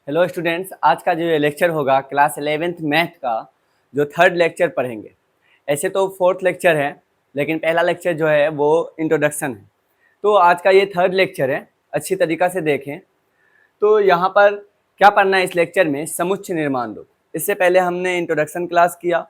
Hello students, आज का जो ये लेक्चर होगा क्लास 11th मैथ का जो थर्ड लेक्चर पढ़ेंगे। ऐसे तो फोर्थ लेक्चर है, लेकिन पहला लेक्चर जो है वो इंट्रोडक्शन है। तो आज का ये थर्ड लेक्चर है, अच्छी तरीक़ा से देखें। तो यहाँ पर क्या पढ़ना है इस लेक्चर में, समुच्चय निर्माण रूप। इससे पहले हमने इंट्रोडक्शन क्लास किया,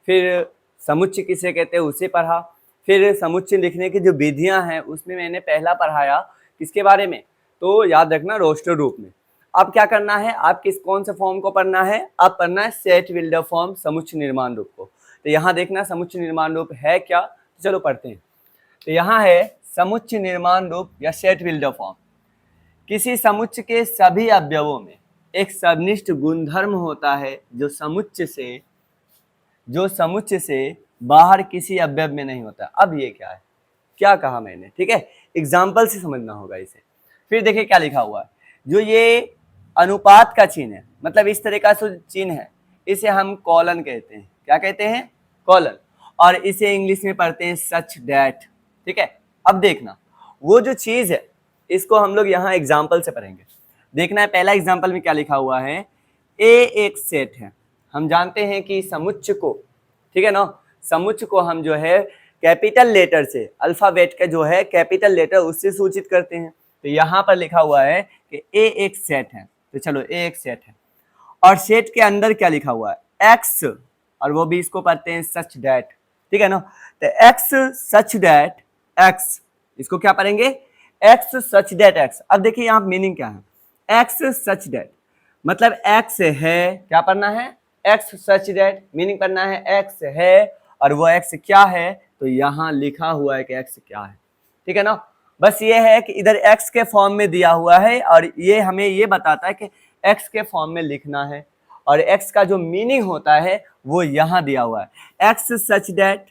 फिर समुच्चय किसे कहते हैं उसे पढ़ा, फिर समुच्चय लिखने की जो विधियाँ हैं उसमें मैंने पहला पढ़ाया किसके बारे में, तो याद रखना रोस्टर रूप में। अब क्या करना है, आप कौन से फॉर्म को पढ़ना है, अब पढ़ना है सेट विल्डर फॉर्म समुच्चय निर्माण रूप को। तो यहाँ देखना समुच्चय निर्माण रूप है क्या, तो चलो पढ़ते हैं। तो यहाँ है समुच्चय निर्माण रूप या सेट विल्डर फॉर्म। किसी समुच्चय के सभी अवयवों में एक सन्निष्ठ गुणधर्म होता है जो समुच्चय से बाहर किसी अवयव में नहीं होता। अब ये क्या है, क्या कहा मैंने, ठीक है, एग्जाम्पल से समझना होगा इसे। फिर देखिए क्या लिखा हुआ है, जो ये अनुपात का चिन्ह है, मतलब इस तरह का चिन्ह है, इसे हम कॉलन कहते हैं। क्या कहते हैं, कॉलन। और इसे इंग्लिश में पढ़ते हैं सच डैट, ठीक है। अब देखना वो जो चीज है इसको हम लोग यहाँ एग्जाम्पल से पढ़ेंगे। देखना है पहला एग्जाम्पल में क्या लिखा हुआ है, ए एक सेट है। हम जानते हैं कि समुच्चय को, ठीक है ना, समुच्चय को हम जो है कैपिटल लेटर से, अल्फाबेट का जो है कैपिटल लेटर उससे सूचित करते हैं। तो यहाँ पर लिखा हुआ है कि ए एक सेट है, तो चलो ए एक सेट है। और सेट के अंदर क्या लिखा हुआ है, एक्स, और वो भी इसको पढ़ते हैं सच डैट, ठीक है ना। तो एक्स सच डैट एक्स, इसको क्या पढ़ेंगे, एक्स सच डैट एक्स। अब देखिए यहाँ मीनिंग क्या है, एक्स सच डैट मतलब एक्स है, क्या पढ़ना है, एक्स सच डैट, मीनिंग पढ़ना है एक्स है, और वो एक्स क्या है, तो यहाँ लिखा हुआ है कि एक्स क्या है, ठीक है ना। बस ये है कि इधर एक्स के फॉर्म में दिया हुआ है, और ये हमें ये बताता है कि एक्स के फॉर्म में लिखना है, और एक्स का जो मीनिंग होता है वो यहाँ दिया हुआ है, एक्स सच डैट।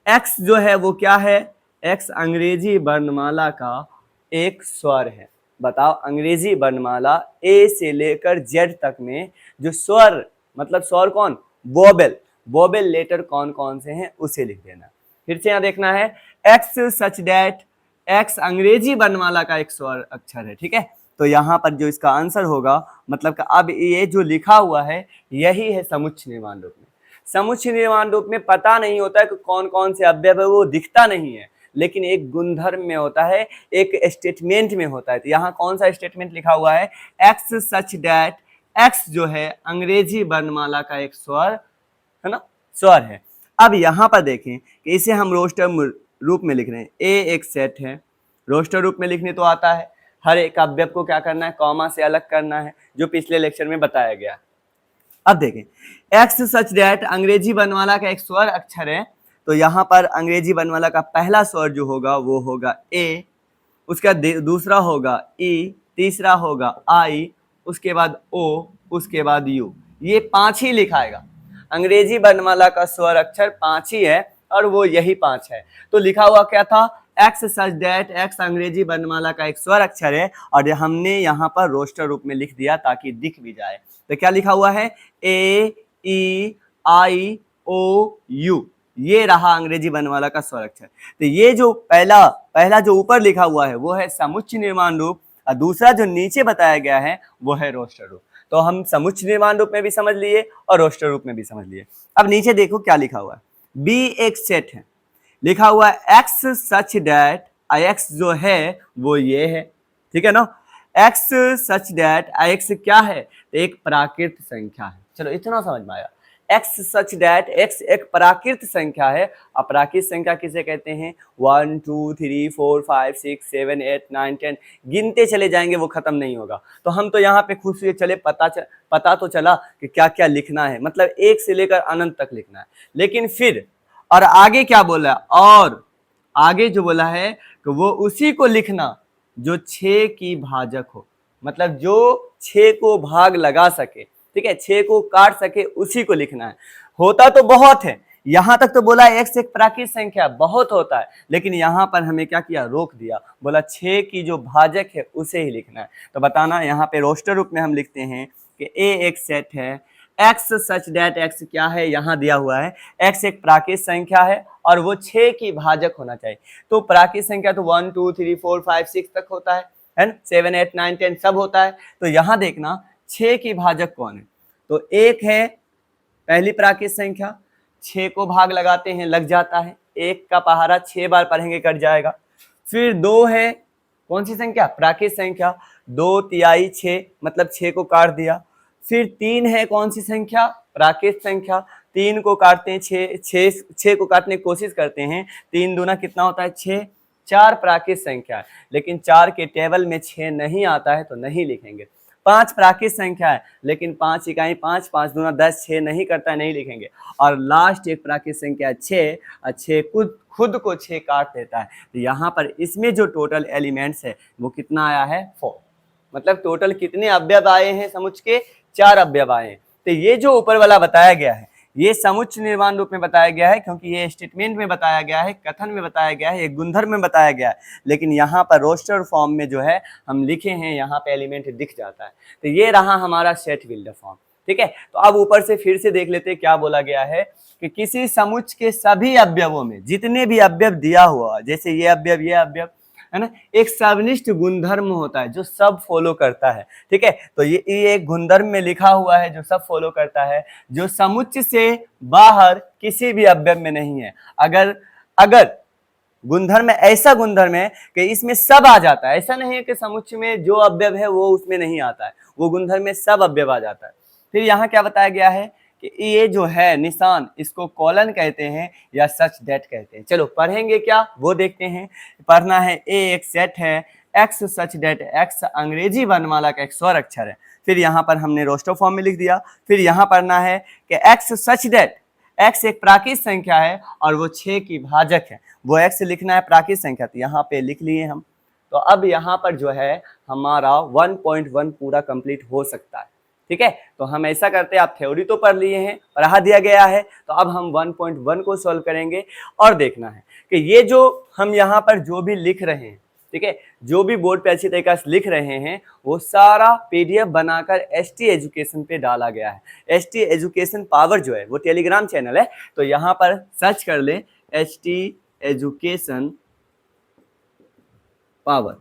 एक्स जो है वो क्या है, एक्स अंग्रेजी वर्णमाला का एक स्वर है। बताओ, अंग्रेजी वर्णमाला ए से लेकर जेड तक में जो स्वर, मतलब स्वर कौन, वोबेल, वोबेल लेटर कौन कौन से हैं उसे लिख देना। फिर से यहाँ देखना है, एक्स सच डैट, एक्स अंग्रेजी वर्णमाला का एक स्वर अक्षर है, ठीक है। तो यहाँ पर जो इसका आंसर होगा, मतलब कि अब ये जो लिखा हुआ है यही है समुच्चय निर्माण रूप में। समुच्चय निर्माण रूप में पता नहीं होता है कि कौन कौन से अवयव है, वो दिखता नहीं है, लेकिन एक गुणधर्म में होता है, एक स्टेटमेंट में होता है। तो यहाँ कौन सा स्टेटमेंट लिखा हुआ है, एक्स सच डैट, एक्स जो है अंग्रेजी वर्णमाला का एक स्वर है ना, स्वर है। अब यहाँ पर देखें कि इसे हम रोस्टर रूप में लिख रहे हैं, ए एक सेट है, रोस्टर रूप में लिखने तो आता है, हर एक अवयव को क्या करना है, कॉमा से अलग करना है, जो पिछले लेक्चर में बताया गया। अब देखें, एक्स सच डैट अंग्रेजी वर्णमाला का एक स्वर अक्षर है, तो यहाँ पर अंग्रेजी वर्णमाला का पहला स्वर जो होगा वो होगा ए, उसका दूसरा होगा ई, तीसरा होगा आई, उसके बाद ओ, उसके बाद यू। ये 5 ही लिखाएगा, अंग्रेजी वर्णमाला का स्वर अक्षर 5 ही है, और वो यही 5 है। तो लिखा हुआ क्या था, एक्स सच डैट, एक्स अंग्रेजी वर्णमाला का एक स्वर अक्षर है, और हमने यहाँ पर रोस्टर रूप में लिख दिया ताकि दिख भी जाए। तो क्या लिखा हुआ है, ए ई आई ओ यू, ये रहा अंग्रेजी वर्णमाला का स्वर अक्षर। तो ये जो पहला जो ऊपर लिखा हुआ है वो है समुच्चय निर्माण रूप, और दूसरा जो नीचे बताया गया है वो है रोस्टर रूप। तो हम समुच्चय निर्माण रूप में भी समझ लिए और रोस्टर रूप में भी समझ लिए। अब नीचे देखो क्या लिखा हुआ है, बी एक सेट है, लिखा हुआ है एक्स सच डैट, एक्स जो है वो ये है, ठीक है ना। एक्स सच डैट एक्स क्या है, एक प्राकृत संख्या है। चलो इतना समझ में आया, एक्स सच डैट एक्स एक प्राकृत संख्या है। अपराकृत संख्या किसे कहते हैं, 1 2 3 4 5 6 7 8 9 10 गिनते चले जाएंगे, वो खत्म नहीं होगा। तो हम तो यहाँ पे खुश हुए चले, पता तो चला कि क्या क्या लिखना है, मतलब 1 से लेकर अनंत तक लिखना है। लेकिन फिर और आगे क्या बोला, और आगे जो बोला है कि वो उसी को लिखना जो 6 की भाजक हो, मतलब जो 6 को भाग लगा सके, ठीक है, 6 को काट सके, उसी को लिखना है। होता तो बहुत है, यहां तक तो बोला एक्स एक प्राकृत संख्या बहुत होता है, लेकिन यहां पर हमें क्या किया, रोक दिया, बोला 6 की जो भाजक है उसे ही लिखना है। तो बताना, यहाँ पे रोस्टर रूप में हम लिखते हैं कि ए एक सेट है, एक्स सच डैट एक्स क्या है, यहाँ दिया हुआ है एक्स एक प्राकृत संख्या है और वो 6 की भाजक होना चाहिए। तो प्राकृत संख्या तो 1 2 3 4 5 6 तक होता है है ना, 7, 8, 9, 10 सब होता है। तो यहाँ देखना 6 की भाजक कौन है, तो 1 है पहली प्राकृत संख्या, 6 को भाग लगाते हैं लग जाता है, 1 का पहाड़ा 6 बार पढ़ेंगे कट जाएगा। फिर 2 है कौन सी संख्या, प्राकृत संख्या, 2 तिहाई 6 मतलब 6 को काट दिया। फिर 3 है कौन सी संख्या, प्राकृत संख्या, 3 को काटते हैं 6 को काटने की कोशिश करते हैं, 3 दूना कितना होता है 6। 4 प्राकृत संख्या है, लेकिन 4 के टेबल में 6 नहीं आता है तो नहीं लिखेंगे। 5 प्राकृत संख्या है, लेकिन 5 इकाई 5, 5 दूना 10, 6 नहीं करता है, नहीं लिखेंगे। और लास्ट एक प्राकृत संख्या 6, और 6 खुद को 6 काट देता है। तो यहाँ पर इसमें जो टोटल एलिमेंट्स है वो कितना आया है 4, मतलब टोटल कितने अवयव आए हैं समुच्चय के, 4 अवयव आए हैं। तो ये जो ऊपर वाला बताया गया है ये समुच्चय निर्माण रूप में बताया गया है, क्योंकि ये स्टेटमेंट में बताया गया है, कथन में बताया गया है, एक गुणधर्म में बताया गया है, लेकिन यहाँ पर रोस्टर फॉर्म में जो है हम लिखे हैं, यहाँ पे एलिमेंट दिख जाता है। तो ये रहा हमारा सेट बिल्डर फॉर्म, ठीक है। तो अब ऊपर से फिर से देख लेते हैं क्या बोला गया है कि किसी समुच्चय के सभी अवयवों में जितने भी अवयव दिया हुआ, जैसे ये अवयव है ना, एक सर्वनिष्ठ गुणधर्म होता है जो सब फॉलो करता है, ठीक है। तो ये एक गुणधर्म में लिखा हुआ है जो सब फॉलो करता है, जो समुच्चय से बाहर किसी भी अवयव में नहीं है। अगर गुणधर्म ऐसा गुणधर्म है कि इसमें सब आ जाता है, ऐसा नहीं है कि समुच्चय में जो अवयव है वो उसमें नहीं आता है, वो गुणधर्म में सब अवयव आ जाता है। फिर यहाँ क्या बताया गया है कि ये जो है निशान, इसको कॉलन कहते हैं या सच दैट कहते हैं। चलो पढ़ेंगे क्या वो देखते हैं। पढ़ना है ए एक सेट है, एक्स सच दैट, एक्स अंग्रेजी वर्णमाला का एक स्वर अक्षर है। फिर यहाँ पर हमने रोस्टर फॉर्म में लिख दिया। फिर यहाँ पढ़ना है कि एक्स सच दैट, एक्स एक प्राकृत संख्या है और वो 6 की भाजक है, वो एक्स लिखना है प्राकृत संख्या, तो यहाँ पे लिख लिए हम। तो अब यहाँ पर जो है हमारा 1.1 पूरा कंप्लीट हो सकता है, ठीक है। तो हम ऐसा करते हैं, आप थ्योरी तो पढ़ लिए हैं, पढ़ा दिया गया है, तो अब हम 1.1 को सॉल्व करेंगे और देखना है कि ये जो हम यहाँ पर जो भी लिख रहे हैं, ठीक है, जो भी बोर्ड पे अच्छी तरीके से लिख रहे हैं वो सारा पीडीएफ बनाकर एसटी एजुकेशन पे डाला गया है। एसटी एजुकेशन पावर जो है वो टेलीग्राम चैनल है, तो यहाँ पर सर्च कर ले एसटी एजुकेशन पावर,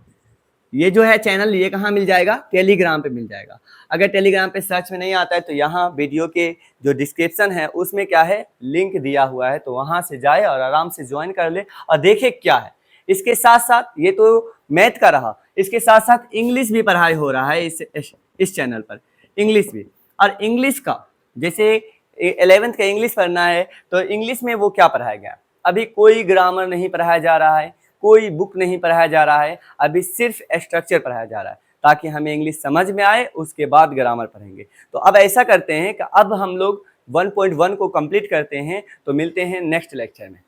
ये जो है चैनल, ये कहाँ मिल जाएगा, टेलीग्राम पे मिल जाएगा। अगर टेलीग्राम पे सर्च में नहीं आता है तो यहाँ वीडियो के जो डिस्क्रिप्शन है उसमें क्या है लिंक दिया हुआ है, तो वहां से जाए और आराम से ज्वाइन कर ले और देखे क्या है। इसके साथ साथ ये तो मैथ का रहा, इसके साथ साथ इंग्लिश भी पढ़ाई हो रहा है इस चैनल पर, इंग्लिश भी। और इंग्लिश का जैसे 11th का इंग्लिश पढ़ना है तो इंग्लिश में वो क्या पढ़ाया गया, अभी कोई ग्रामर नहीं पढ़ाया जा रहा है, कोई बुक नहीं पढ़ाया जा रहा है, अभी सिर्फ स्ट्रक्चर पढ़ाया जा रहा है ताकि हमें इंग्लिश समझ में आए, उसके बाद ग्रामर पढ़ेंगे। तो अब ऐसा करते हैं कि अब हम लोग 1.1 को कंप्लीट करते हैं, तो मिलते हैं नेक्स्ट लेक्चर में।